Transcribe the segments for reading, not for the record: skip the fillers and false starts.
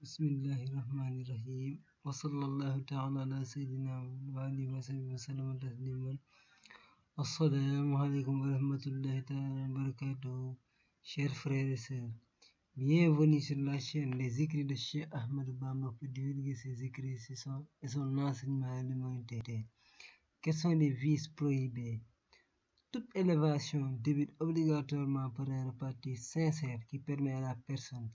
Bismillahirrahmanirrahim. Wa sallallahu ta'ala ala sayyidina wa alihi wa sahbihi wa sallam tasliman. Assalamu alaikum wa rahmatullahi ta'ala wa barakatuh. Chers frères et sœurs, bienvenue sur la chaîne Les Écrits de Cheikh Ahmadou Bamba pour divulguer ses écrits et son enseignement à l'humanité. Quels sont les vices prohibés? Toute élévation débute obligatoirement par un repentir sincère qui permet à la personne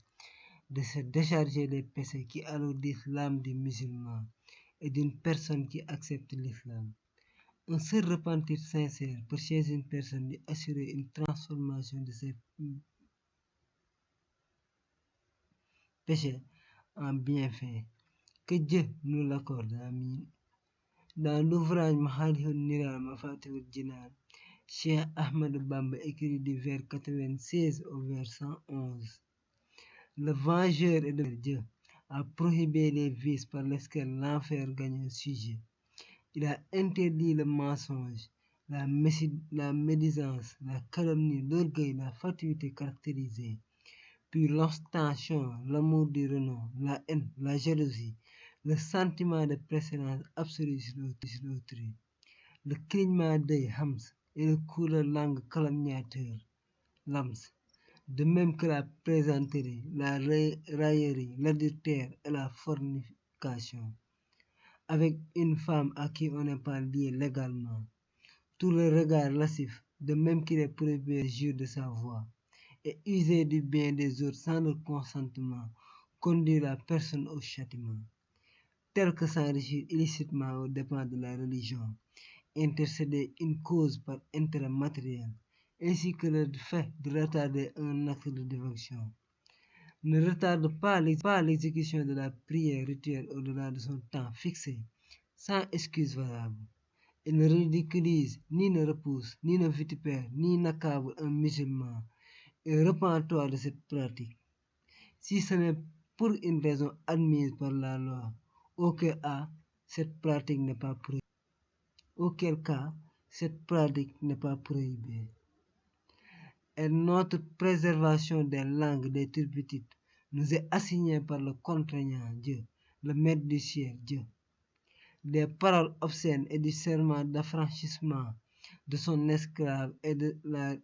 de se décharger des péchés qui alourdissent l'âme du musulman et d'une personne qui accepte l'islam. Un seul repentir sincère peut chez une personne lui assurer une transformation de ses péchés en bienfaits. Que Dieu nous l'accorde. Amin. Dans l'ouvrage Mahalihun Nirar Mafatihul Jinan, Cheikh Ahmadou Bamba écrit du vers 96 au vers 111. Le vengeur et de Dieu a prohibé les vices par lesquels l'enfer gagne un sujet. Il a interdit le mensonge, la médisance, la calomnie, l'orgueil, la fatuité caractérisée, puis l'ostentation, l'amour du renom, la haine, la jalousie, le sentiment de précédence absolue sur l'autrui, le clignement d'œil, hams, et le coup de langue calomniateur, lams. De même que la plaisanterie, la raillerie, l'adultère et la fornication, avec une femme à qui on n'est pas lié légalement. Tout le regard lascif, de même qu'il est prohibé de jouir de sa voix, et user du bien des autres sans leur consentement, conduit la personne au châtiment, tel que s'enrichir illicitement aux dépens de la religion, intercéder une cause par intérêt matériel, ainsi que le fait de retarder un acte de dévotion. Ne retarde pas l'exécution de la prière rituelle au-delà de son temps fixé, sans excuse valable. Et ne ridiculise, ni ne repousse, ni ne vitupère, ni n'accable un musulman. Et repens-toi de cette pratique. Si ce n'est pour une raison admise par la loi, auquel cas cette pratique n'est pas prohibée. Et notre préservation des langues des turpitudes nous est assignée par le contraignant Dieu, le maître du ciel, Dieu. Des paroles obscènes et du serment d'affranchissement de son esclave et de la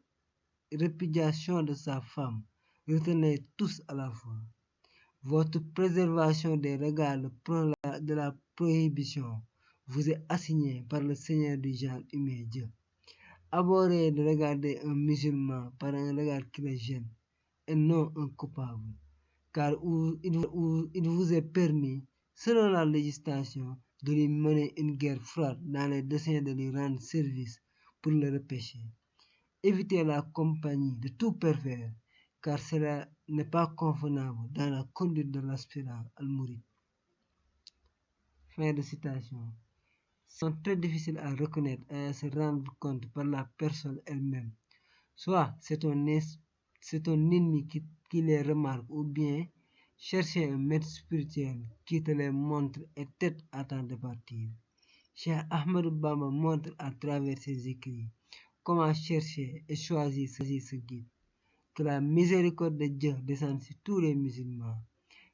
répudiation de sa femme, retenez tous à la fois. Votre préservation des regards de la prohibition vous est assignée par le Seigneur du genre humain, Dieu. Abhorrez de regarder un musulman par un regard qui le gêne, et non un coupable, car il vous est permis, selon la législation, de lui mener une guerre froide dans les desseins de lui rendre service pour le repêcher. Évitez la compagnie de tout pervers, car cela n'est pas convenable dans la conduite de l'aspirant al-Mourid. Fin de citation. Sont très difficiles à reconnaître et à se rendre compte par la personne elle-même. Soit c'est ton ennemi qui les remarque, ou bien chercher un maître spirituel qui te les montre et t'aide à t'en départir. Cheikh Ahmadou Bamba montre à travers ses écrits comment chercher et choisir ce guide. Que la miséricorde de Dieu descende sur tous les musulmans.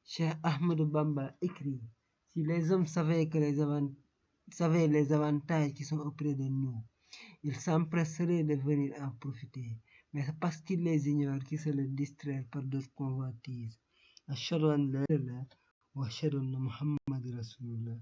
Cheikh Ahmadou Bamba écrit: si les hommes savaient les avantages qui sont auprès de nous, ils s'empresseraient de venir en profiter. Mais c'est parce qu'ils les ignorent qu'ils se les distraient par d'autres convoitises. Ashhadu an la ilaha illallah wa ashhadu anna Muhammadan Rasulullah.